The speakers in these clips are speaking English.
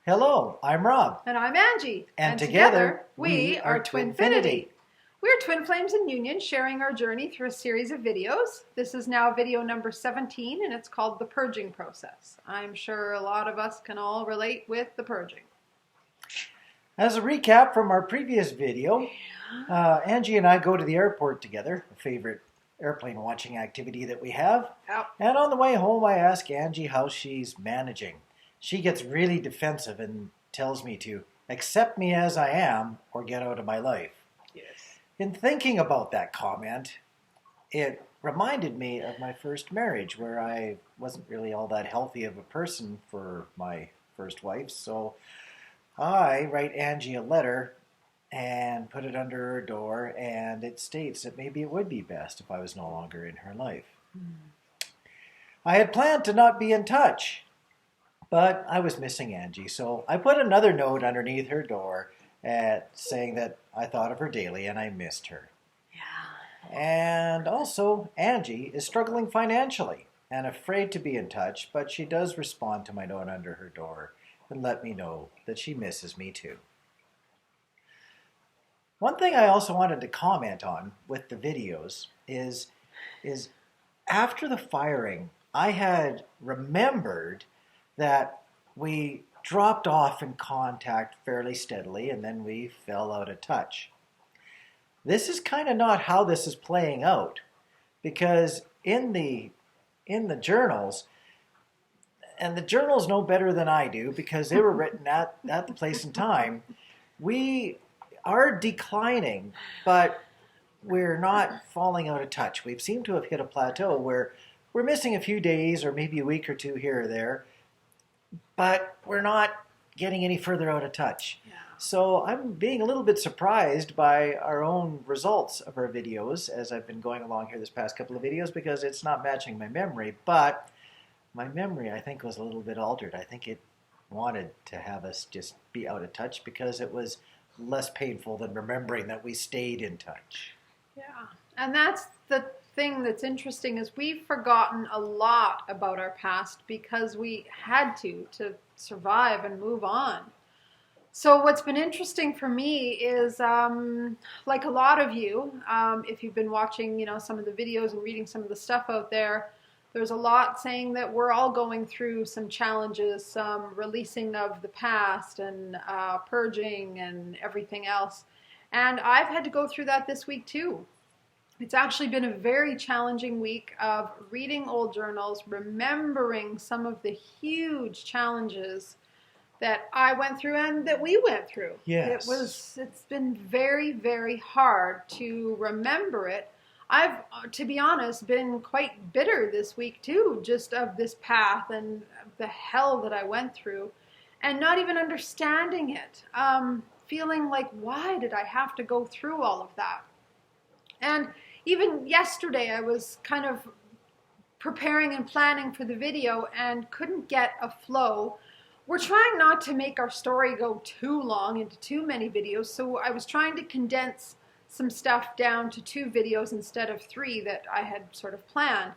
Hello, I'm Rob. And I'm Angie. And together, we are TwinFinity. We're twin flames in union, sharing our journey through a series of videos. This is now video number 17, and it's called The Purging Process. I'm sure a lot of us can all relate with the purging. As a recap from our previous video, Angie and I go to the airport together, a favorite airplane watching activity that we have. Yep. And on the way home, I ask Angie how she's managing. She gets really defensive and tells me to accept me as I am or get out of my life. Yes. In thinking about that comment, it reminded me of my first marriage where I wasn't really all that healthy of a person for my first wife. So I write Angie a letter and put it under her door, and it states that maybe it would be best if I was no longer in her life. I had planned to not be in touch, but I was missing Angie, so I put another note underneath her door saying that I thought of her daily and I missed her. Yeah. And also, Angie is struggling financially and afraid to be in touch, but she does respond to my note under her door and let me know that she misses me too. One thing I also wanted to comment on with the videos is after the firing, I had remembered that we dropped off in contact fairly steadily and then we fell out of touch. This is kind of not how this is playing out, because in the journals, and the journals know better than I do because they were written at the place and time, we are declining, but we're not falling out of touch. We seem to have hit a plateau where we're missing a few days or maybe a week or two here or there, but we're not getting any further out of touch. Yeah. So I'm being a little bit surprised by our own results of our videos as I've been going along here this past couple of videos, because it's not matching my memory, but my memory, I think, was a little bit altered. I think it wanted to have us just be out of touch because it was less painful than remembering that we stayed in touch. Yeah, and that's the thing that's interesting, is we've forgotten a lot about our past because we had to survive and move on. So what's been interesting for me is, like a lot of you, if you've been watching, some of the videos and reading some of the stuff out there, there's a lot saying that we're all going through some challenges, some releasing of the past and purging and everything else. And I've had to go through that this week too. It's actually been a very challenging week of reading old journals, remembering some of the huge challenges that I went through and that we went through. Yes. It's been very, very hard to remember it. I've, to be honest, been quite bitter this week too, just of this path and the hell that I went through, and not even understanding it. Feeling like, why did I have to go through all of that? And even yesterday, I was kind of preparing and planning for the video and couldn't get a flow. We're trying not to make our story go too long into too many videos, so I was trying to condense some stuff down to 2 videos instead of 3 that I had sort of planned.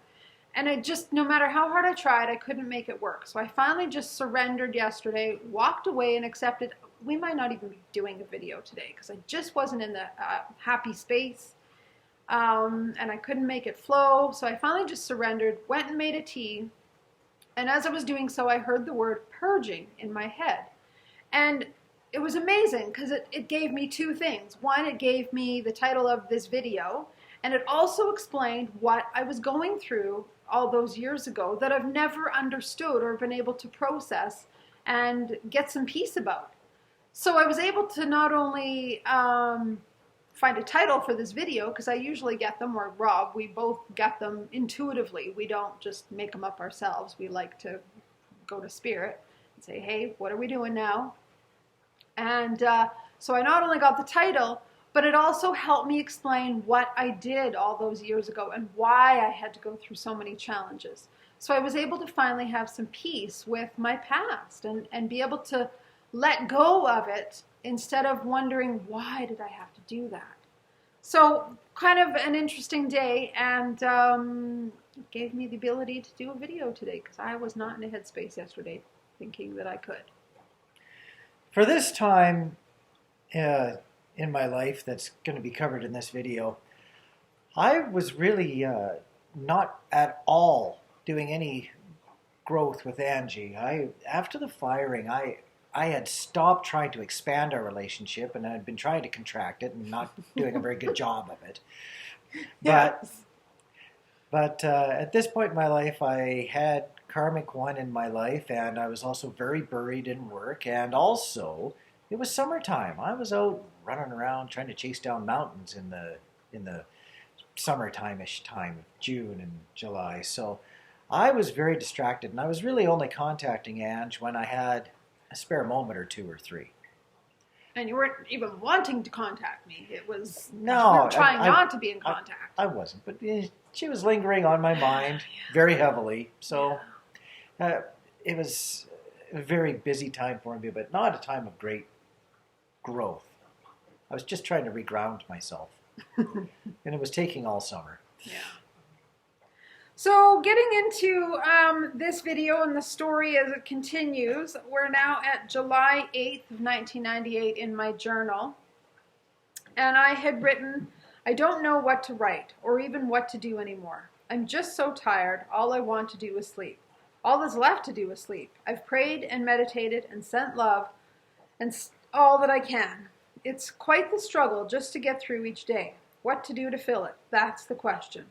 And I just, no matter how hard I tried, I couldn't make it work. So I finally just surrendered yesterday, walked away and accepted we might not even be doing a video today because I just wasn't in the happy space. And I couldn't make it flow. So I finally just surrendered, went and made a tea. And as I was doing so, I heard the word purging in my head. And it was amazing because it gave me 2 things. One, it gave me the title of this video, and it also explained what I was going through all those years ago that I've never understood or been able to process and get some peace about. So I was able to not only find a title for this video, because I usually get them, or Rob, we both get them intuitively. We don't just make them up ourselves. We like to go to spirit and say, hey, what are we doing now? And so I not only got the title, but it also helped me explain what I did all those years ago and why I had to go through so many challenges. So I was able to finally have some peace with my past and be able to let go of it instead of wondering, why did I have to do that? So kind of an interesting day, and it gave me the ability to do a video today because I was not in a headspace yesterday thinking that I could. for this time in my life that's going to be covered in this video, I was really not at all doing any growth with Angie. After the firing, I had stopped trying to expand our relationship, and I had been trying to contract it and not doing a very good job of it. But at this point in my life, I had karmic one in my life, and I was also very buried in work, and also it was summertime. I was out running around trying to chase down mountains in the summertime-ish time, June and July. So I was very distracted, and I was really only contacting Ange when I had a spare moment or two or three. And you weren't even wanting to contact me. It was, no, we were trying not to be in contact. I wasn't, but she was lingering on my mind very heavily. So it was a very busy time for me, but not a time of great growth. I was just trying to reground myself. And it was taking all summer. Yeah. So getting into this video and the story as it continues, we're now at July 8th of 1998 in my journal. And I had written, I don't know what to write or even what to do anymore. I'm just so tired. All I want to do is sleep. All that's left to do is sleep. I've prayed and meditated and sent love and all that I can. It's quite the struggle just to get through each day. What to do to fill it? That's the question.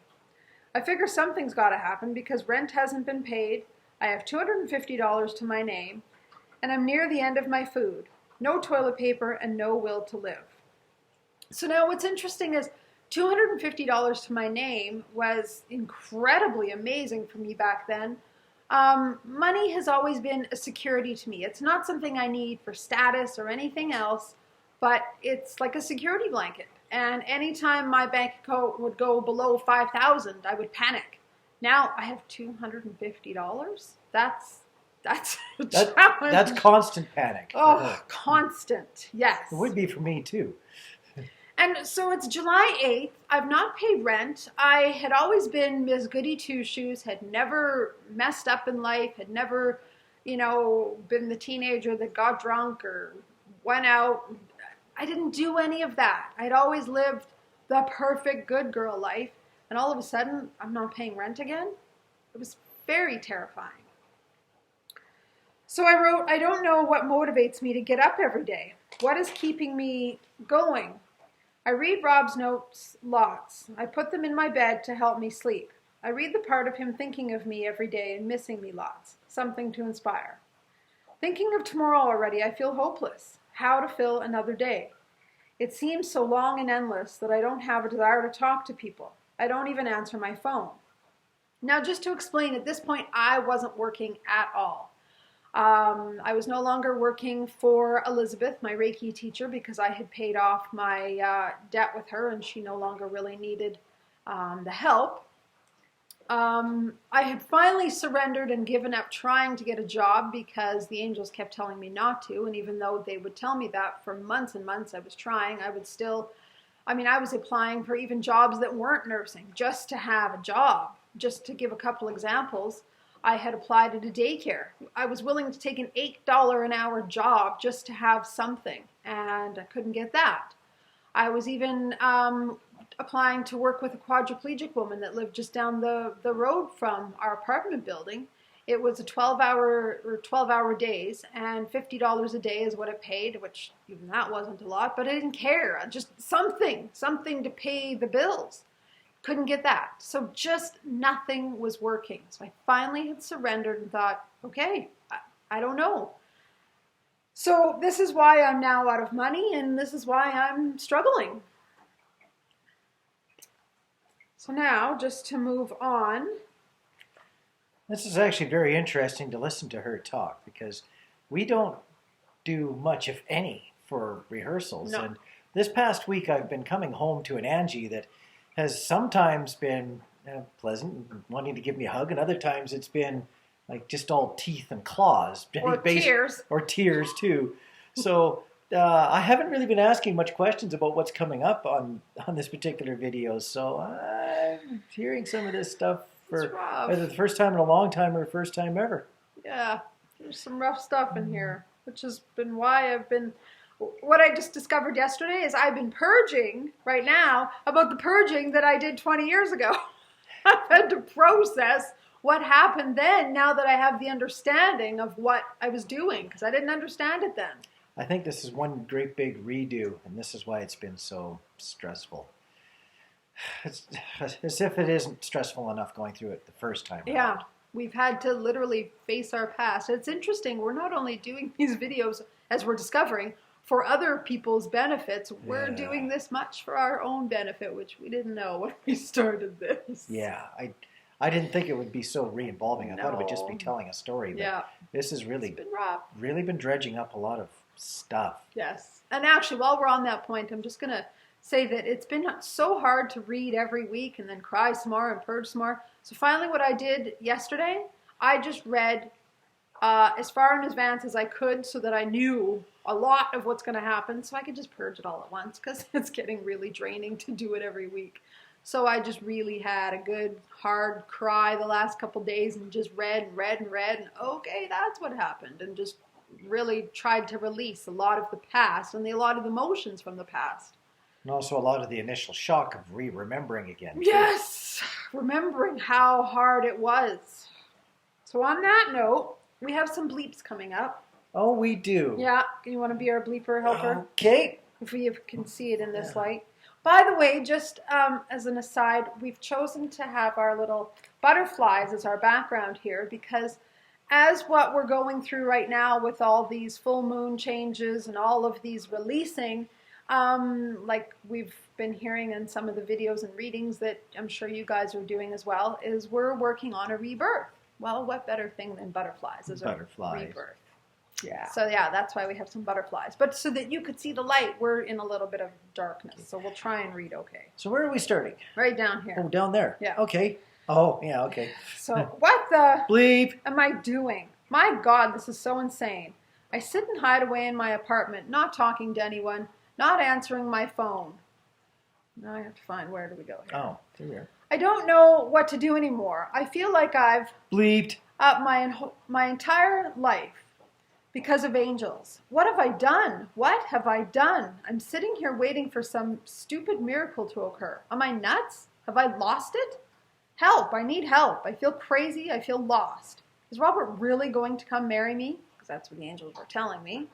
I figure something's got to happen because rent hasn't been paid. I have $250 to my name, and I'm near the end of my food. No toilet paper and no will to live. So now what's interesting is $250 to my name was incredibly amazing for me back then. Money has always been a security to me. It's not something I need for status or anything else, but it's like a security blanket. And anytime my bank account would go below $5,000, I would panic. Now I have $250. That's a challenge. That's constant panic. Oh, constant. Yes. It would be for me too. And so it's July 8th. I've not paid rent. I had always been Ms. Goody Two-Shoes, had never messed up in life, had never, been the teenager that got drunk or went out. I didn't do any of that. I'd always lived the perfect good girl life. And all of a sudden, I'm not paying rent again. It was very terrifying. So I wrote, I don't know what motivates me to get up every day. What is keeping me going? I read Rob's notes lots. I put them in my bed to help me sleep. I read the part of him thinking of me every day and missing me lots. Something to inspire. Thinking of tomorrow already, I feel hopeless. How to fill another day. It seems so long and endless that I don't have a desire to talk to people. I don't even answer my phone. Now, just to explain, at this point, I wasn't working at all. I was no longer working for Elizabeth, my Reiki teacher, because I had paid off my debt with her and she no longer really needed the help. I had finally surrendered and given up trying to get a job because the angels kept telling me not to. And even though they would tell me that for months and months I was trying, I would still, I was applying for even jobs that weren't nursing just to have a job. Just to give a couple examples, I had applied at a daycare. I was willing to take an $8 an hour job just to have something, and I couldn't get that. I was even applying to work with a quadriplegic woman that lived just down the road from our apartment building. It was a 12-hour days, and $50 a day is what it paid, which even that wasn't a lot, but I didn't care. Just something to pay the bills. Couldn't get that. So just nothing was working. So I finally had surrendered and thought, okay, I don't know. So this is why I'm now out of money, and this is why I'm struggling. So now, just to move on. This is actually very interesting to listen to her talk because we don't do much, if any, for rehearsals. No. And this past week I've been coming home to an Angie that has sometimes been pleasant, wanting to give me a hug, and other times it's been like just all teeth and claws. Or tears. Or tears, too. So I haven't really been asking much questions about what's coming up on this particular video, so I'm hearing some of this stuff for either the first time in a long time or first time ever. Yeah, there's some rough stuff in here. which has been why what I just discovered yesterday is I've been purging right now about the purging that I did 20 years ago. I've had to process what happened then now that I have the understanding of what I was doing, because I didn't understand it then. I think this is one great big redo, and this is why it's been so stressful. It's as if it isn't stressful enough going through it the first time Yeah, around. we've had to literally face our past. It's interesting, we're not only doing these videos, as we're discovering, for other people's benefits, we're doing this much for our own benefit, which we didn't know when we started this. Yeah, I didn't think it would be so re-involving. I thought it would just be telling a story. But this has really, it's been rough. Really been dredging up a lot of stuff. Yes. And actually, while we're on that point, I'm just going to say that it's been so hard to read every week and then cry some more and purge some more. So finally what I did yesterday, I just read as far in advance as I could so that I knew a lot of what's going to happen so I could just purge it all at once because it's getting really draining to do it every week. So I just really had a good hard cry the last couple days and just read and okay, that's what happened, and just really tried to release a lot of the past and a lot of the emotions from the past. And also a lot of the initial shock of remembering again. Too. Yes, remembering how hard it was. So on that note, we have some bleeps coming up. Oh, we do. Yeah, you want to be our bleeper helper? Okay. If we can see it in this light. By the way, just as an aside, we've chosen to have our little butterflies as our background here because as what we're going through right now with all these full moon changes and all of these releasing, like we've been hearing in some of the videos and readings that I'm sure you guys are doing as well, is we're working on a rebirth. Well, what better thing than butterflies as a rebirth? Yeah. So yeah, that's why we have some butterflies. But so that you could see the light, we're in a little bit of darkness. So we'll try and read okay. So where are we starting? Right down here. Oh, down there. Yeah. Okay. Oh, yeah, okay. So what the bleep am I doing? My God, this is so insane. I sit and hide away in my apartment, not talking to anyone, not answering my phone. Now I have to find where do we go here. Oh, there. I don't know what to do anymore. I feel like I've bleeped up my entire life because of angels. What have I done? What have I done? I'm sitting here waiting for some stupid miracle to occur. Am I nuts? Have I lost it? Help, I need help. I feel crazy. I feel lost. Is Robert really going to come marry me? Because that's what the angels were telling me.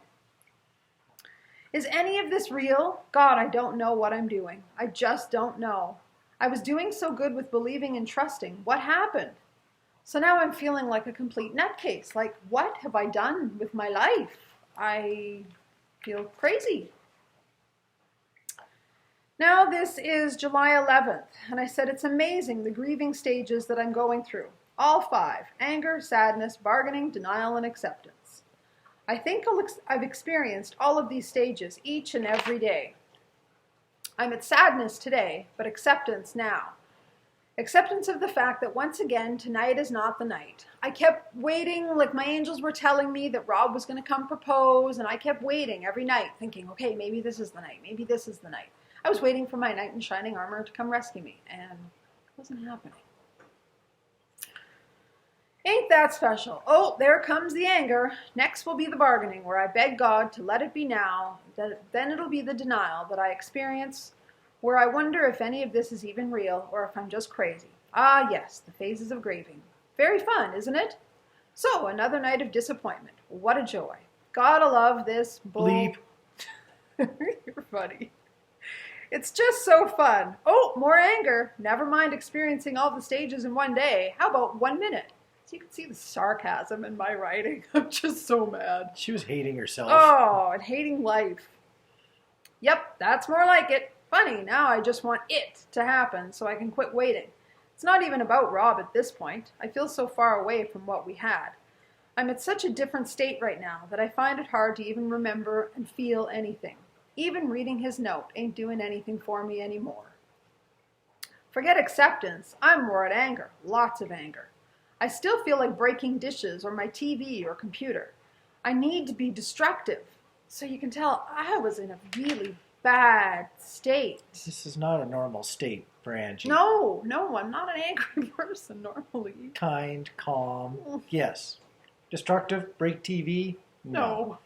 Is any of this real? God, I don't know what I'm doing. I just don't know. I was doing so good with believing and trusting. What happened? So now I'm feeling like a complete nutcase. Like, what have I done with my life? I feel crazy. Now this is July 11th, and I said it's amazing the grieving stages that I'm going through. All 5. Anger, sadness, bargaining, denial, and acceptance. I think I've experienced all of these stages each and every day. I'm at sadness today, but acceptance now. Acceptance of the fact that once again, tonight is not the night. I kept waiting, like my angels were telling me that Rob was going to come propose, and I kept waiting every night, thinking, okay, maybe this is the night, maybe this is the night. I was waiting for my knight in shining armor to come rescue me, and it wasn't happening. Ain't that special? Oh, there comes the anger. Next will be the bargaining, where I beg God to let it be now. Then it'll be the denial that I experience, where I wonder if any of this is even real, or if I'm just crazy. Ah, yes, the phases of grieving. Very fun, isn't it? So, another night of disappointment. What a joy. Gotta love this bull. Bleep. You're funny. It's just so fun. Oh, more anger. Never mind experiencing all the stages in one day. How about 1 minute? So you can see the sarcasm in my writing. I'm just so mad. She was hating herself. Oh, and hating life. Yep, that's more like it. Funny, now I just want it to happen so I can quit waiting. It's not even about Rob at this point. I feel so far away from what we had. I'm at such a different state right now that I find it hard to even remember and feel anything. Even reading his note ain't doing anything for me anymore. Forget acceptance. I'm more at anger. Lots of anger. I still feel like breaking dishes or my TV or computer. I need to be destructive. So you can tell I was in a really bad state. This is not a normal state for Angie. No, I'm not an angry person normally. Kind, calm, yes. Destructive, break TV? No.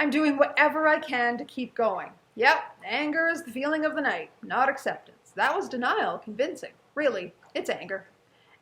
I'm doing whatever I can to keep going. Yep, anger is the feeling of the night, not acceptance. That was denial, convincing. Really, it's anger.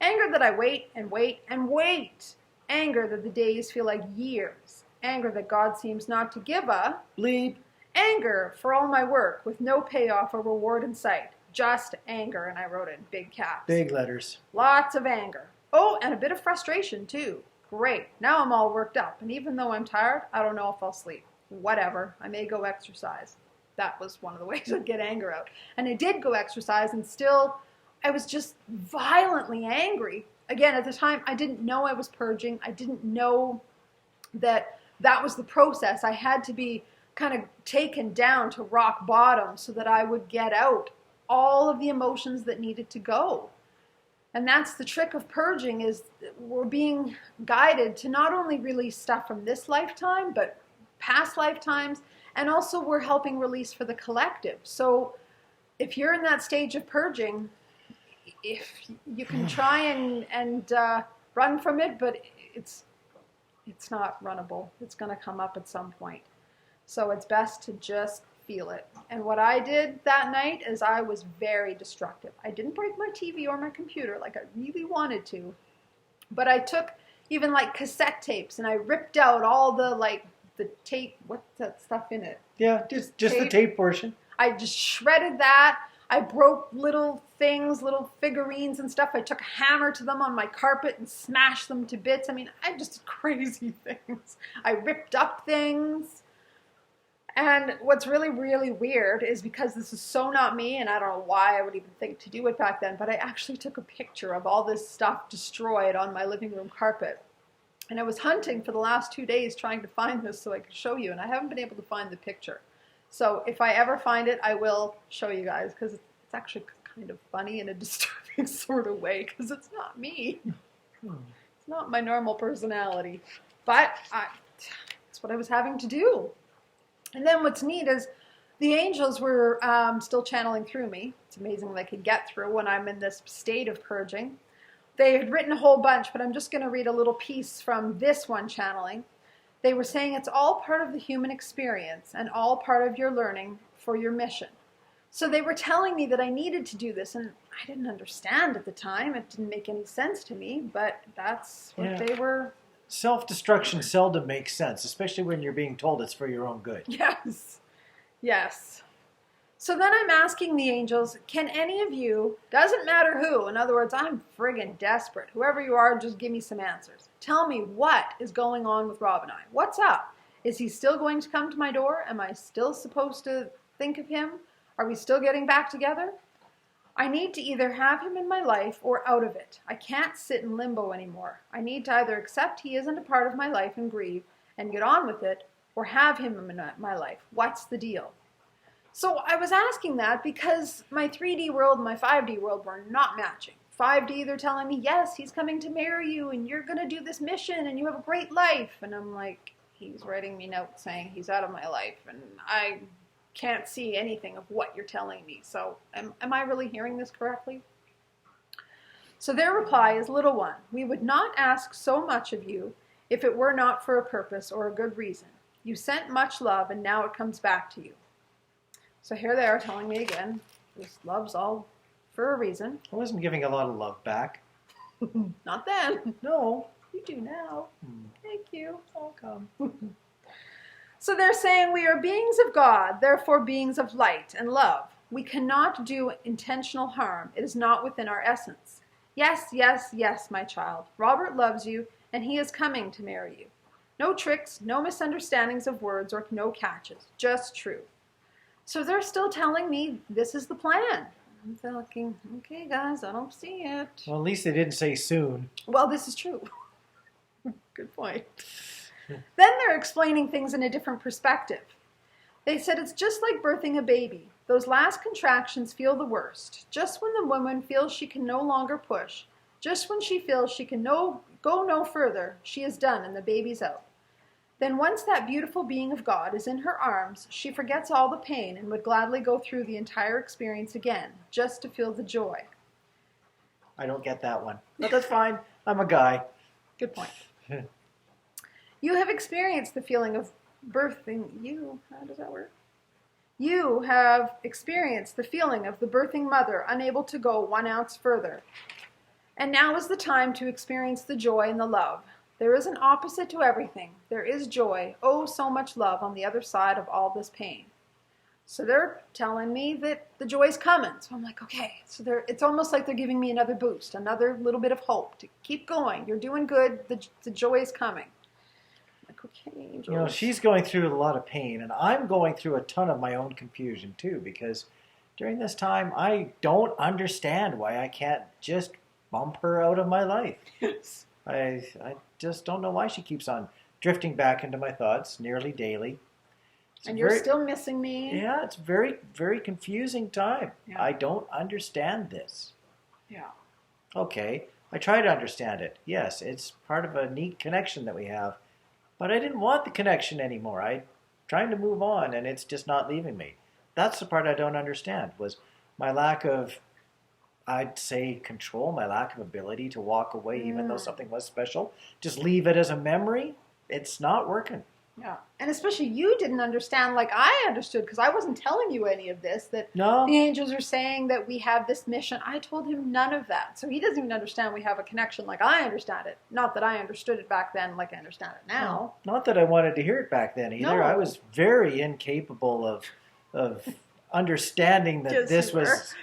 Anger that I wait and wait and wait. Anger that the days feel like years. Anger that God seems not to give a bleep. Anger for all my work with no payoff or reward in sight. Just anger, and I wrote it in big caps. Big letters. Lots of anger. Oh, and a bit of frustration too. Great. Now I'm all worked up, and even though I'm tired, I don't know if I'll sleep. Whatever. I may go exercise. That was one of the ways I'd get anger out. And I did go exercise, and still I was just violently angry. Again, at the time, I didn't know I was purging. I didn't know that that was the process. I had to be kind of taken down to rock bottom so that I would get out all of the emotions that needed to go. And that's the trick of purging, is we're being guided to not only release stuff from this lifetime, but past lifetimes, and also we're helping release for the collective. So if you're in that stage of purging, if you can try and run from it, but it's not runnable. It's going to come up at some point. So it's best to just feel it. And what I did that night is I was very destructive. I didn't break my TV or my computer like I really wanted to, but I took even like cassette tapes and I ripped out all the tape. What's that stuff in it? Yeah, just the tape portion. I just shredded that. I broke little things, little figurines and stuff. I took a hammer to them on my carpet and smashed them to bits. I mean, I just did crazy things. I ripped up things. And what's really, really weird is, because this is so not me, and I don't know why I would even think to do it back then, but I actually took a picture of all this stuff destroyed on my living room carpet. And I was hunting for the last 2 days trying to find this so I could show you, and I haven't been able to find the picture. So if I ever find it, I will show you guys, because it's actually kind of funny in a disturbing sort of way, because it's not me. It's not my normal personality. But that's what I was having to do. And then what's neat is the angels were still channeling through me. It's amazing they could get through when I'm in this state of purging. They had written a whole bunch, but I'm just going to read a little piece from this one channeling. They were saying it's all part of the human experience and all part of your learning for your mission. So they were telling me that I needed to do this, and I didn't understand at the time. It didn't make any sense to me, but that's what they were. Self-destruction seldom makes sense, especially when you're being told it's for your own good. Yes. Yes. So then I'm asking the angels, can any of you, doesn't matter who, in other words, I'm friggin' desperate. Whoever you are, just give me some answers. Tell me what is going on with Rob and I. What's up? Is he still going to come to my door? Am I still supposed to think of him? Are we still getting back together? I need to either have him in my life or out of it. I can't sit in limbo anymore. I need to either accept he isn't a part of my life and grieve and get on with it, or have him in my life. What's the deal? So I was asking that because my 3D world and my 5D world were not matching. 5D, they're telling me, yes, he's coming to marry you and you're going to do this mission and you have a great life. And I'm like, he's writing me notes saying he's out of my life and I can't see anything of what you're telling me. So am I really hearing this correctly? So their reply is, little one, we would not ask so much of you if it were not for a purpose or a good reason. You sent much love and now it comes back to you. So here they are telling me again, this love's all for a reason. I wasn't giving a lot of love back. Not then. No. You do now. Thank you. I'll come. So they're saying we are beings of God, therefore beings of light and love. We cannot do intentional harm. It is not within our essence. Yes, yes, yes, my child. Robert loves you, and he is coming to marry you. No tricks, no misunderstandings of words, or no catches. Just truth. So they're still telling me this is the plan. I'm thinking, okay, guys, I don't see it. Well, at least they didn't say soon. Well, this is true. Good point. Then they're explaining things in a different perspective. They said it's just like birthing a baby. Those last contractions feel the worst. Just when the woman feels she can no longer push, just when she feels she can go no further, she is done and the baby's out. Then once that beautiful being of God is in her arms, she forgets all the pain and would gladly go through the entire experience again, just to feel the joy. I don't get that one. But that's fine. I'm a guy. Good point. You have experienced the feeling of birthing you. How does that work? You have experienced the feeling of the birthing mother, unable to go 1 ounce further. And now is the time to experience the joy and the love. There is an opposite to everything. There is joy, oh, so much love on the other side of all this pain. So they're telling me that the joy's coming. So I'm like, okay. So it's almost like they're giving me another boost, another little bit of hope to keep going. You're doing good. The joy is coming. I'm like, okay, angels. You know, she's going through a lot of pain, and I'm going through a ton of my own confusion too, because during this time, I don't understand why I can't just bump her out of my life. Yes. I just don't know why she keeps on drifting back into my thoughts nearly daily. And you're still missing me. Yeah, it's very, very confusing time. Yeah. I don't understand this. Yeah. Okay, I try to understand it. Yes, it's part of a neat connection that we have. But I didn't want the connection anymore. I'm trying to move on, and it's just not leaving me. That's the part I don't understand, was my lack of, I'd say, control, my lack of ability to walk away even though something was special. Just leave it as a memory. It's not working. Yeah. And especially you didn't understand like I understood, because I wasn't telling you any of this, that No. the angels are saying that we have this mission. I told him none of that. So he doesn't even understand we have a connection like I understand it. Not that I understood it back then like I understand it now. No. Not that I wanted to hear it back then either. No. I was very incapable of understanding that this was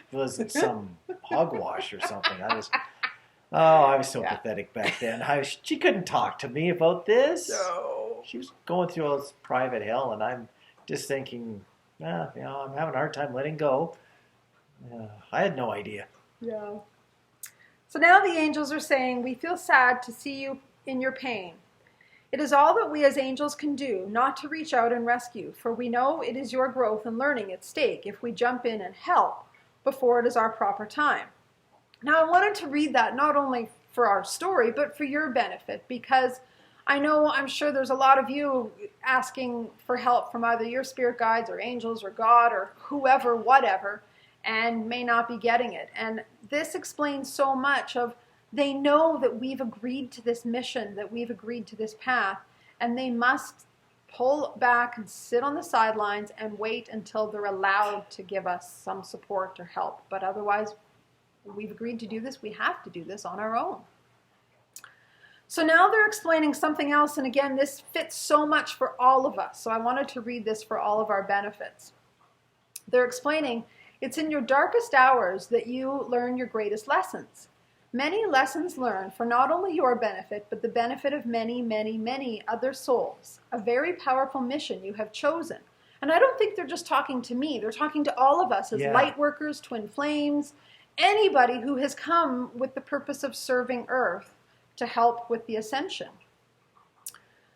some hogwash or something. I was so pathetic back then. She couldn't talk to me about this. No. She was going through all this private hell, and I'm just thinking, I'm having a hard time letting go. I had no idea. Yeah. So now the angels are saying, we feel sad to see you in your pain. It is all that we as angels can do, not to reach out and rescue, for we know it is your growth and learning at stake if we jump in and help before it is our proper time. Now I wanted to read that not only for our story, but for your benefit, because I'm sure there's a lot of you asking for help from either your spirit guides or angels or God or whoever, whatever, and may not be getting it. And this explains so much of, they know that we've agreed to this mission, that we've agreed to this path, and they must pull back and sit on the sidelines and wait until they're allowed to give us some support or help. But otherwise, we've agreed to do this. We have to do this on our own. So now they're explaining something else, and again, this fits so much for all of us. So I wanted to read this for all of our benefits. They're explaining, it's in your darkest hours that you learn your greatest lessons. Many lessons learned for not only your benefit, but the benefit of many, many, many other souls. A very powerful mission you have chosen. And I don't think they're just talking to me. They're talking to all of us as light workers, twin flames, anybody who has come with the purpose of serving Earth to help with the ascension.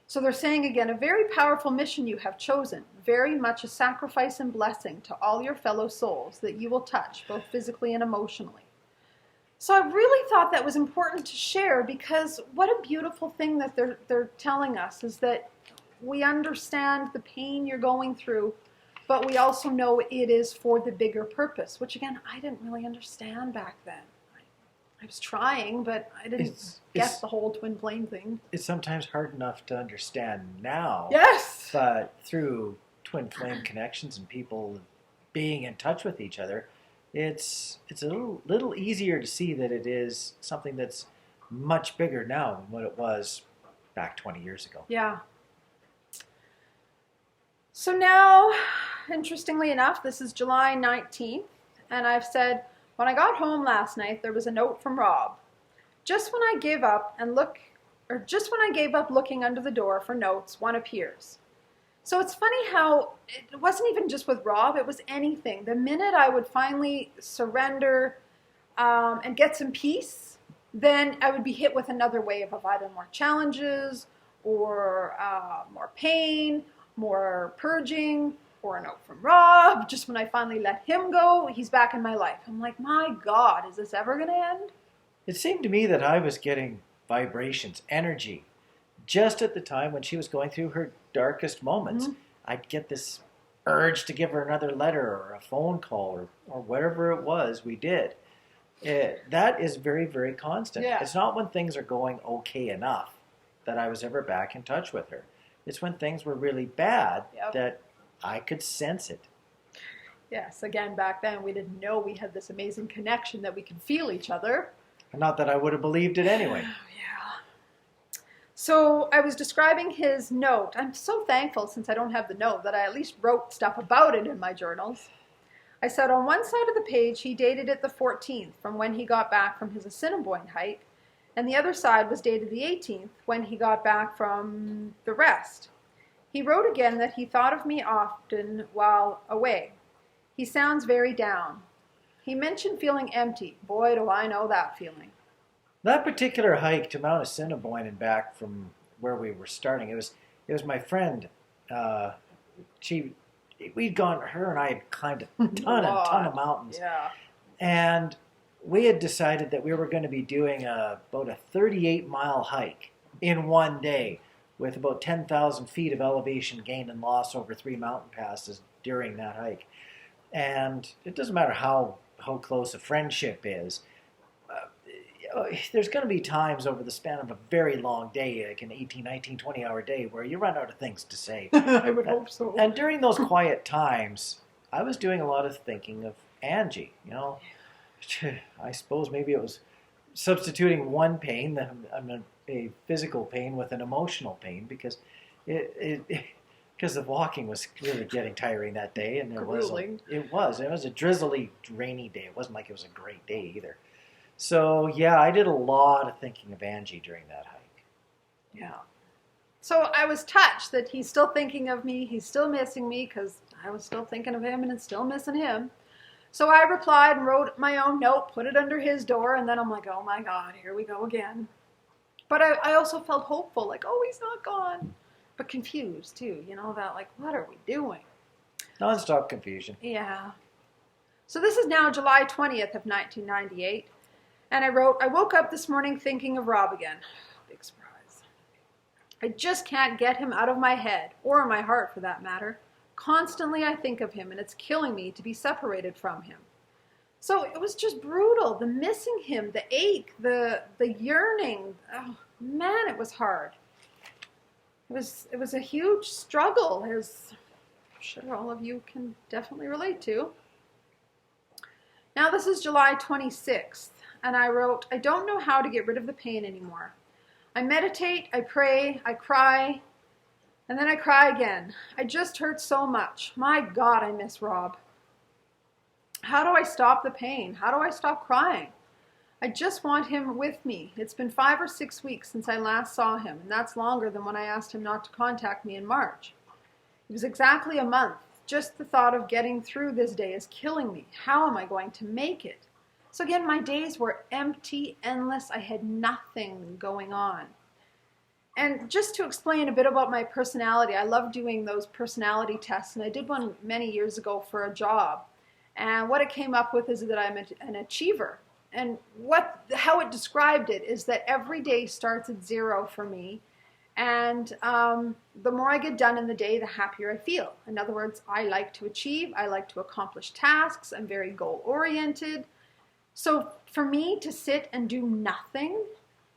So they're saying again, a very powerful mission you have chosen, very much a sacrifice and blessing to all your fellow souls that you will touch, both physically and emotionally. So I really thought that was important to share, because what a beautiful thing that they're telling us is that we understand the pain you're going through, but we also know it is for the bigger purpose, which again, I didn't really understand back then. I was trying, but I didn't get the whole twin flame thing. It's sometimes hard enough to understand now. Yes! But through twin flame connections and people being in touch with each other, it's a little easier to see that it is something that's much bigger now than what it was back 20 years ago. Yeah. So now, interestingly enough, this is July 19th, and I've said, when I got home last night, there was a note from Rob. Just when I gave up looking under the door for notes, one appears. So it's funny how it wasn't even just with Rob, it was anything. The minute I would finally surrender and get some peace, then I would be hit with another wave of either more challenges or more pain, more purging, or a note from Rob. Just when I finally let him go, he's back in my life. I'm like, my God, is this ever going to end? It seemed to me that I was getting vibrations, energy, just at the time when she was going through her darkest moments. Mm-hmm. I'd get this urge to give her another letter or a phone call or whatever it was we did. That is very, very constant. Yeah. It's not when things are going okay enough that I was ever back in touch with her. It's when things were really bad Yep. that I could sense it. Yes, again, back then we didn't know we had this amazing connection that we could feel each other. Not that I would have believed it anyway. Yeah. So I was describing his note. I'm so thankful, since I don't have the note, that I at least wrote stuff about it in my journals. I said on one side of the page he dated it the 14th, from when he got back from his Assiniboine hike, and the other side was dated the 18th, when he got back from the rest. He wrote again that he thought of me often while away. He sounds very down. He mentioned feeling empty. Boy, do I know that feeling. That particular hike to Mount Assiniboine and back from where we were starting, it was my friend. We'd gone. Her and I had climbed a ton of mountains, Yeah. and we had decided that we were going to be doing about a 38-mile hike in one day, with about 10,000 feet of elevation gain and loss over 3 mountain passes during that hike. And it doesn't matter how close a friendship is. There's going to be times over the span of a very long day, like an 18, 19, 20-hour day, where you run out of things to say. I would hope so. And during those quiet times, I was doing a lot of thinking of Angie. I suppose maybe it was substituting one pain, a physical pain, with an emotional pain, because because the walking was really getting tiring that day, and it was a drizzly, rainy day. It wasn't like it was a great day either. So yeah, I did a lot of thinking of Angie during that hike. Yeah. So I was touched that he's still thinking of me. He's still missing me, because I was still thinking of him and still missing him. So I replied and wrote my own note, put it under his door, and then I'm like, oh my God, here we go again. But I also felt hopeful, like, oh, he's not gone. But confused too, that, like, what are we doing? Non-stop confusion. Yeah. So this is now July 20th of 1998. And I wrote, I woke up this morning thinking of Rob again. Big surprise. I just can't get him out of my head, or my heart for that matter. Constantly I think of him, and it's killing me to be separated from him. So it was just brutal. The missing him, the ache, the yearning. Oh, man, it was hard. It was a huge struggle, as I'm sure all of you can definitely relate to. Now this is July 26th. And I wrote, I don't know how to get rid of the pain anymore. I meditate, I pray, I cry, and then I cry again. I just hurt so much. My God, I miss Rob. How do I stop the pain? How do I stop crying? I just want him with me. It's been 5 or 6 weeks since I last saw him, and that's longer than when I asked him not to contact me in March. It was exactly a month. Just the thought of getting through this day is killing me. How am I going to make it? So again, my days were empty, endless. I had nothing going on. And just to explain a bit about my personality, I love doing those personality tests, and I did one many years ago for a job. And what it came up with is that I'm an achiever. And how it described it is that every day starts at 0 for me. And the more I get done in the day, the happier I feel. In other words, I like to achieve. I like to accomplish tasks. I'm very goal-oriented. So for me to sit and do nothing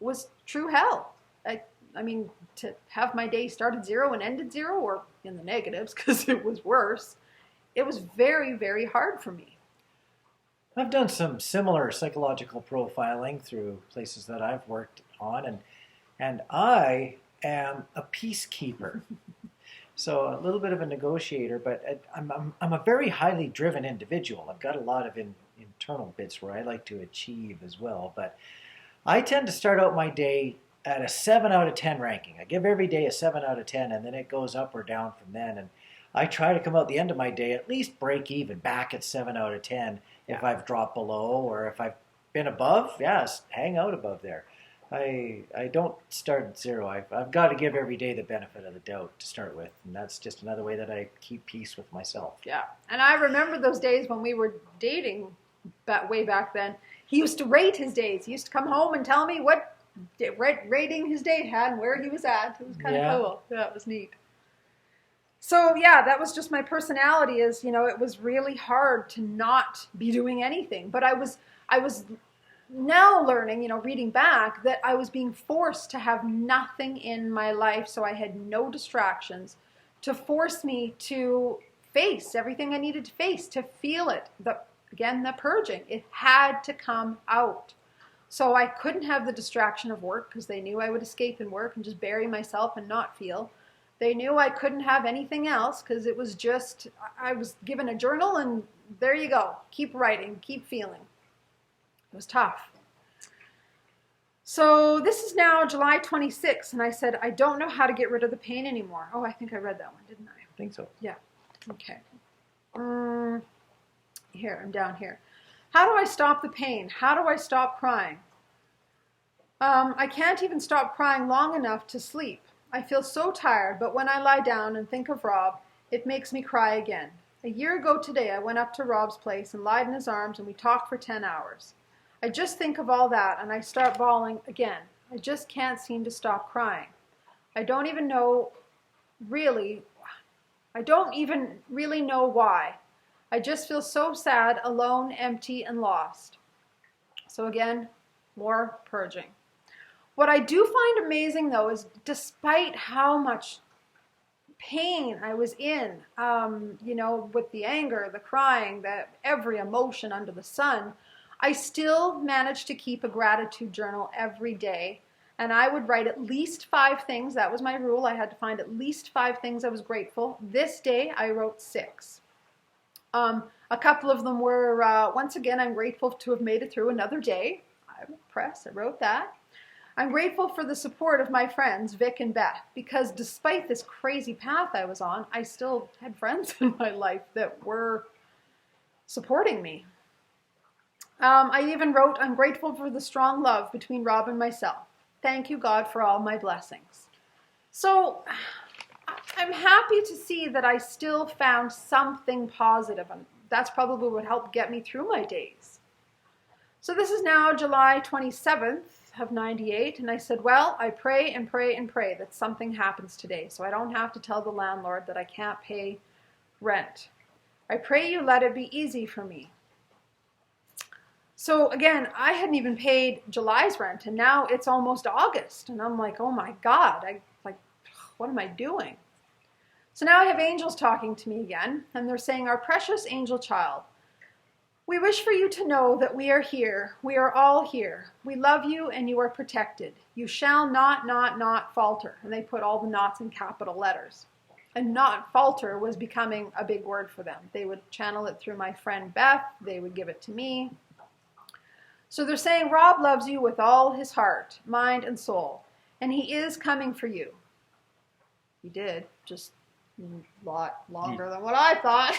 was true hell. I mean, to have my day start at 0 and end at 0, or in the negatives, because it was worse, it was very, very hard for me. I've done some similar psychological profiling through places that I've worked on, and I am a peacekeeper. So a little bit of a negotiator, but I'm a very highly driven individual. I've got a lot of internal bits where I like to achieve as well, but I tend to start out my day at a 7 out of 10 ranking. I give every day a 7 out of 10, and then it goes up or down from then. And I try to come out the end of my day at least break even, back at 7 out of 10 if I've dropped below, or if I've been above, yes, hang out above there. I don't start at 0. I've got to give every day the benefit of the doubt to start with, and that's just another way that I keep peace with myself. Yeah, and I remember those days when we were dating way back then. He used to rate his days. He used to come home and tell me what rating his day had and where he was at. It was kind of cool. Yeah, it was neat. So yeah, that was just my personality. It was really hard to not be doing anything. But I was now learning, reading back, that I was being forced to have nothing in my life, so I had no distractions, to force me to face everything I needed to face, to feel it. The purging. It had to come out. So I couldn't have the distraction of work because they knew I would escape in work and just bury myself and not feel. They knew I couldn't have anything else because it was just, I was given a journal and there you go. Keep writing, keep feeling. It was tough. So this is now July 26th, and I said, I don't know how to get rid of the pain anymore. Oh, I think I read that one, didn't I? I think so. Yeah. Okay. Here, I'm down here. How do I stop the pain? How do I stop crying? I can't even stop crying long enough to sleep. I feel so tired, but when I lie down and think of Rob, it makes me cry again. A year ago today, I went up to Rob's place and lied in his arms, and we talked for 10 hours. I just think of all that, and I start bawling again. I just can't seem to stop crying. I don't even really know why. I just feel so sad, alone, empty, and lost. So again, more purging. What I do find amazing, though, is despite how much pain I was in, with the anger, the crying, every emotion under the sun, I still managed to keep a gratitude journal every day. And I would write at least 5 things. That was my rule. I had to find at least 5 things I was grateful. This day, I wrote 6. A couple of them were, once again, I'm grateful to have made it through another day. I'm impressed. I wrote that. I'm grateful for the support of my friends, Vic and Beth, because despite this crazy path I was on, I still had friends in my life that were supporting me. I even wrote, I'm grateful for the strong love between Rob and myself. Thank you, God, for all my blessings. So I'm happy to see that I still found something positive, and that's probably what helped get me through my days. So this is now July 27th of 98, and I said, well, I pray and pray and pray that something happens today so I don't have to tell the landlord that I can't pay rent. I pray you let it be easy for me. So again, I hadn't even paid July's rent, and now it's almost August, and I'm like, oh my God, what am I doing? So now I have angels talking to me again, and they're saying, our precious angel child, we wish for you to know that we are here. We are all here. We love you, and you are protected. You shall not falter. And they put all the nots in capital letters. And not falter was becoming a big word for them. They would channel it through my friend Beth. They would give it to me. So they're saying, Rob loves you with all his heart, mind, and soul, and he is coming for you. He did, just a lot longer than what I thought.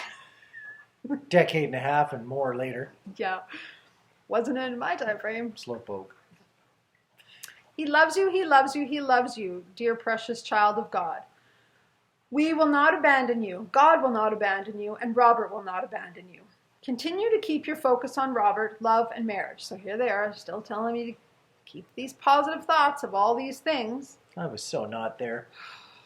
Decade and a half and more later. Yeah, wasn't in my time frame. Slowpoke. He loves you, he loves you, he loves you, dear precious child of God. We will not abandon you, God will not abandon you, and Robert will not abandon you. Continue to keep your focus on Robert, love, and marriage. So here they are, still telling me to keep these positive thoughts of all these things. I was so not there.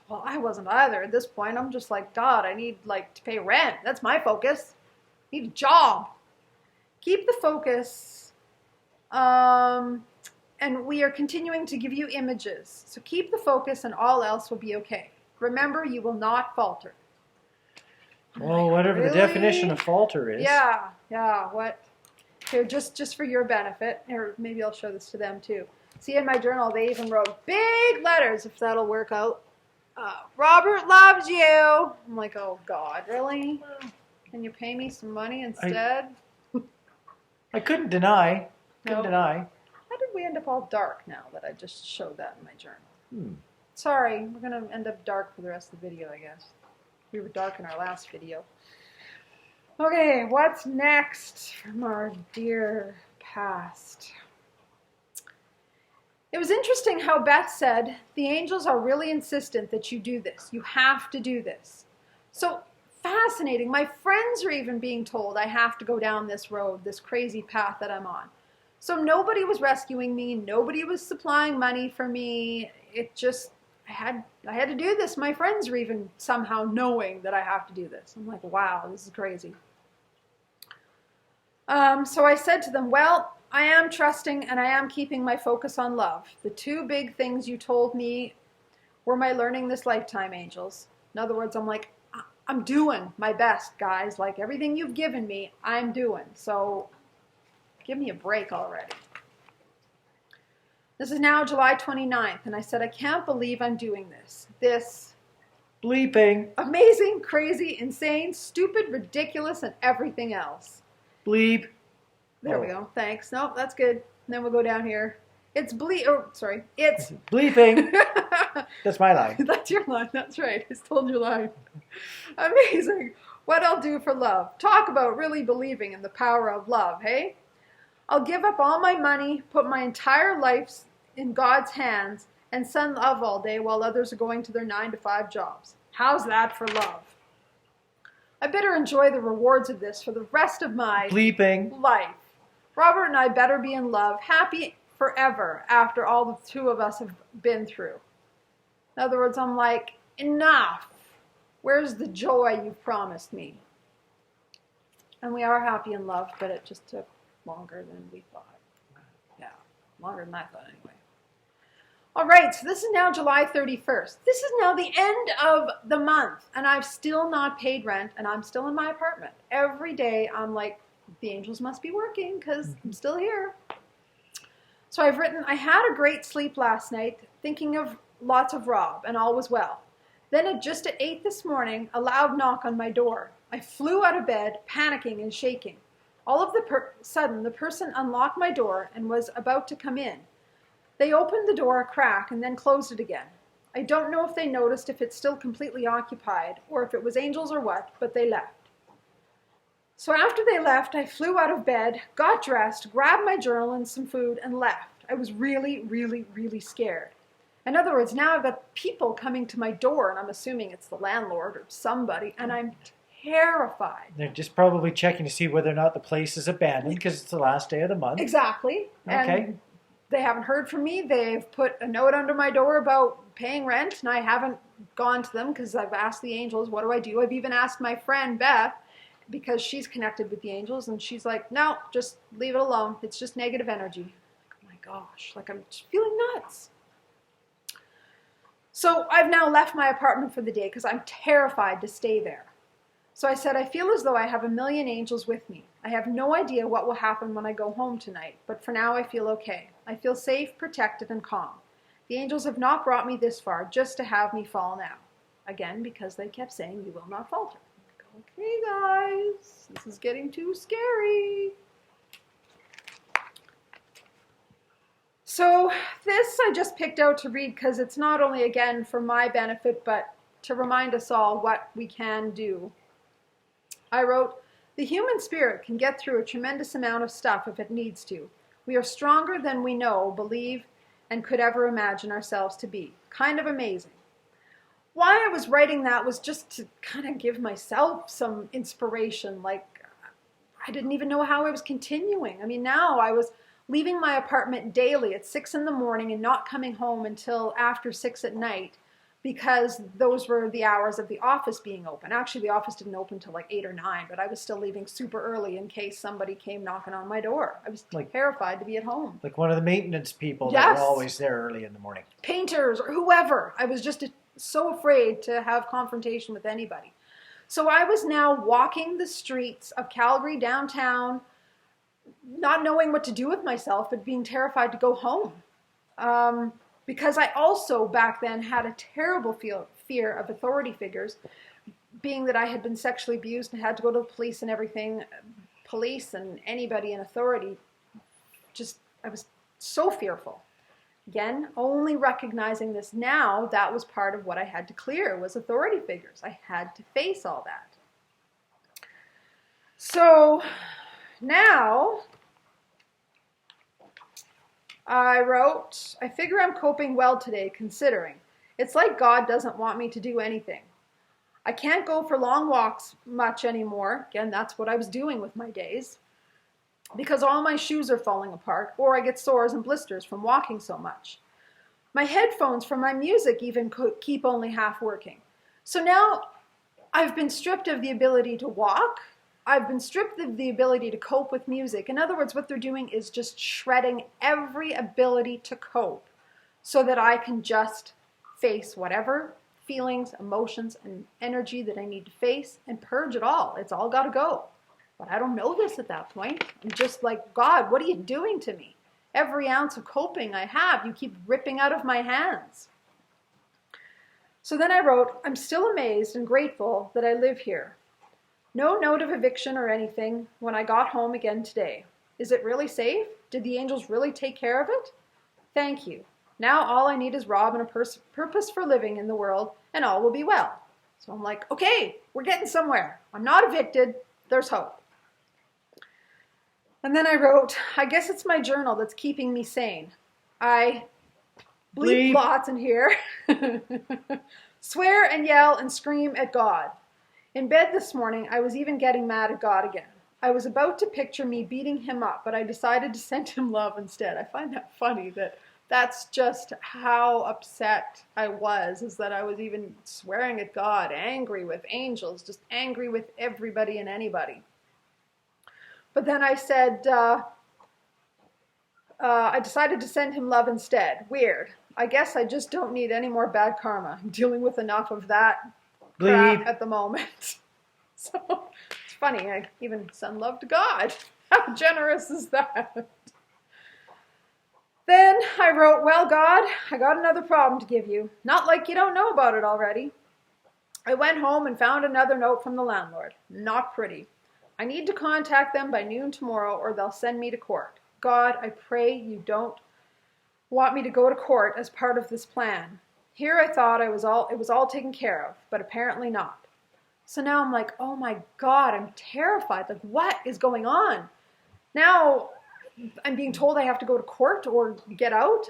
Well, I wasn't either at this point. I'm just like, God, I need to pay rent. That's my focus. I need a job. Keep the focus. And we are continuing to give you images. So keep the focus and all else will be okay. Remember, you will not falter. Well, whatever really? The definition of falter is. Yeah, what? Here, just for your benefit, or maybe I'll show this to them too. See, in my journal, they even wrote big letters, if that'll work out. Robert loves you. I'm like, oh God, really? Can you pay me some money instead? I couldn't deny. Couldn't deny. How did we end up all dark now that I just showed that in my journal? Sorry, we're going to end up dark for the rest of the video, I guess. We were dark in our last video. Okay, what's next from our dear past? It was interesting how Beth said, the angels are really insistent that you do this. You have to do this. So fascinating. My friends are even being told I have to go down this road, this crazy path that I'm on. So nobody was rescuing me. Nobody was supplying money for me. It just, I had to do this. My friends are even somehow knowing that I have to do this. I'm like, wow, this is crazy. So I said to them, well, I am trusting and I am keeping my focus on love. The two big things you told me were my learning this lifetime, angels. In other words, I'm like, I'm doing my best, guys. Like everything you've given me, I'm doing. So give me a break already. This is now July 29th, and I said, I can't believe I'm doing this. This Bleeping. amazing, crazy, insane, stupid, ridiculous, and everything else. Bleep. There we go. Thanks. Nope, that's good. And then we'll go down here. It's It's bleeping. That's my line. That's your line. That's right. I stole your line. Amazing. What I'll do for love. Talk about really believing in the power of love, hey? I'll give up all my money, put my entire life in God's hands, and send love all day while others are going to their 9-to-5 jobs. How's that for love? I better enjoy the rewards of this for the rest of my bleeping life. Robert and I better be in love, happy forever after all the two of us have been through. In other words, I'm like, enough. Where's the joy you've promised me? And we are happy in love, but it just took longer than we thought. Yeah, longer than I thought anyway. All right, so this is now July 31st. This is now the end of the month, and I've still not paid rent, and I'm still in my apartment. Every day I'm like, the angels must be working because I'm still here. So I've written, I had a great sleep last night, thinking of lots of Rob, and all was well. Then at 8 this morning, a loud knock on my door. I flew out of bed, panicking and shaking. All of the sudden, the person unlocked my door and was about to come in. They opened the door a crack and then closed it again. I don't know if they noticed if it's still completely occupied or if it was angels or what, but they left. So after they left, I flew out of bed, got dressed, grabbed my journal and some food, and left. I was really, really, really scared. In other words, now I've got people coming to my door, and I'm assuming it's the landlord or somebody, and I'm terrified. They're just probably checking to see whether or not the place is abandoned because it's the last day of the month. Exactly. Okay. And they haven't heard from me. They've put a note under my door about paying rent, and I haven't gone to them because I've asked the angels, what do I do? I've even asked my friend Beth because she's connected with the angels, and she's like, no, just leave it alone. It's just negative energy. Oh my gosh, like I'm just feeling nuts. So I've now left my apartment for the day because I'm terrified to stay there. So I said, I feel as though I have a million angels with me. I have no idea what will happen when I go home tonight, but for now I feel okay. I feel safe, protected, and calm. The angels have not brought me this far just to have me fall now. Again, because they kept saying, you will not falter. Okay, guys, this is getting too scary. So this I just picked out to read because it's not only, again, for my benefit, but to remind us all what we can do. I wrote, the human spirit can get through a tremendous amount of stuff if it needs to. We are stronger than we know, believe, and could ever imagine ourselves to be. Kind of amazing. Why I was writing that was just to kind of give myself some inspiration. Like, I didn't even know how I was continuing. I mean, now I was leaving my apartment daily at 6 in the morning and not coming home until after 6 at night because those were the hours of the office being open. Actually, the office didn't open until like 8 or 9, but I was still leaving super early in case somebody came knocking on my door. I was terrified to be at home. Like one of the maintenance people Yes. that were always there early in the morning. Painters or whoever. I was just so afraid to have confrontation with anybody. So I was now walking the streets of Calgary downtown, not knowing what to do with myself, but being terrified to go home. Because I also back then had a terrible fear of authority figures, being that I had been sexually abused and had to go to the police and everything. Police and anybody in authority, I was so fearful. Again, only recognizing this now, that was part of what I had to clear, was authority figures. I had to face all that. So now I wrote, I figure I'm coping well today, considering. It's like God doesn't want me to do anything. I can't go for long walks much anymore. Again, that's what I was doing with my days. Because all my shoes are falling apart, or I get sores and blisters from walking so much. My headphones for my music even keep only half working. So now I've been stripped of the ability to walk. I've been stripped of the ability to cope with music. In other words, what they're doing is just shredding every ability to cope so that I can just face whatever feelings, emotions, and energy that I need to face and purge it all. It's all got to go. But I don't know this at that point. I'm just like, God, what are you doing to me? Every ounce of coping I have, you keep ripping out of my hands. So then I wrote, I'm still amazed and grateful that I live here. No note of eviction or anything when I got home again today. Is it really safe? Did the angels really take care of it? Thank you. Now all I need is Rob and a purpose for living in the world, and all will be well. So I'm like, okay, we're getting somewhere. I'm not evicted. There's hope. And then I wrote, I guess it's my journal that's keeping me sane. I bleep lots in here. Swear and yell and scream at God. In bed this morning, I was even getting mad at God again. I was about to picture me beating him up, but I decided to send him love instead. I find that funny that that's just how upset I was, is that I was even swearing at God, angry with angels, just angry with everybody and anybody. But then I said, I decided to send him love instead. Weird. I guess I just don't need any more bad karma. I'm dealing with enough of that crap at the moment. So it's funny, I even send love to God. How generous is that? Then I wrote, well, God, I got another problem to give you. Not like you don't know about it already. I went home and found another note from the landlord. Not pretty. I need to contact them by noon tomorrow or they'll send me to court. God, I pray you don't want me to go to court as part of this plan. Here I thought it was all taken care of, but apparently not. So now I'm like, oh my God, I'm terrified. Like, what is going on? Now I'm being told I have to go to court or get out.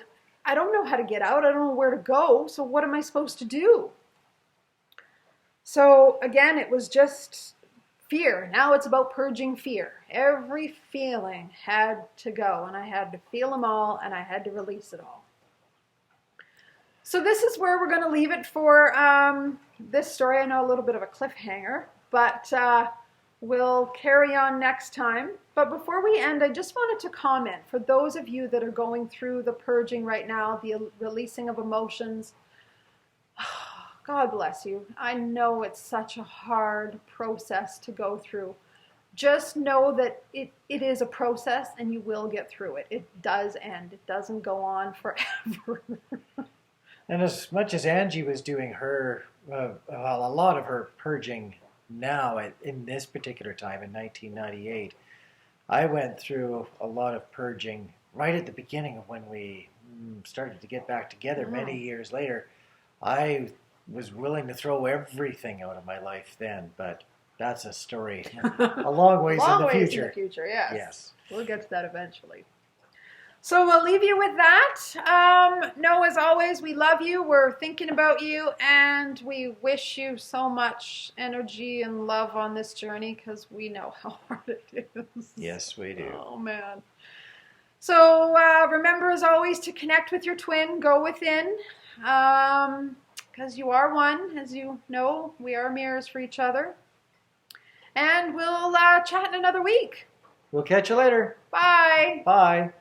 I don't know how to get out. I don't know where to go. So what am I supposed to do? So again, it was just fear. Now it's about purging fear. Every feeling had to go, and I had to feel them all, and I had to release it all. So this is where we're going to leave it for this story. I know a little bit of a cliffhanger, but we'll carry on next time. But before we end, I just wanted to comment for those of you that are going through the purging right now, the releasing of emotions. God bless you. I know it's such a hard process to go through. Just know that it is a process and you will get through it. It does end. It doesn't go on forever. And as much as Angie was doing her, a lot of her purging now in this particular time in 1998, I went through a lot of purging right at the beginning of when we started to get back together many years later. I was willing to throw everything out of my life then, but that's a story a long ways in the future. In the future, yes. Yes. We'll get to that eventually. So we'll leave you with that. No, as always, we love you. We're thinking about you, and we wish you so much energy and love on this journey because we know how hard it is. Yes, we do. Oh, man. So remember, as always, to connect with your twin. Go within. Because you are one, as you know, we are mirrors for each other. And we'll chat in another week. We'll catch you later. Bye. Bye.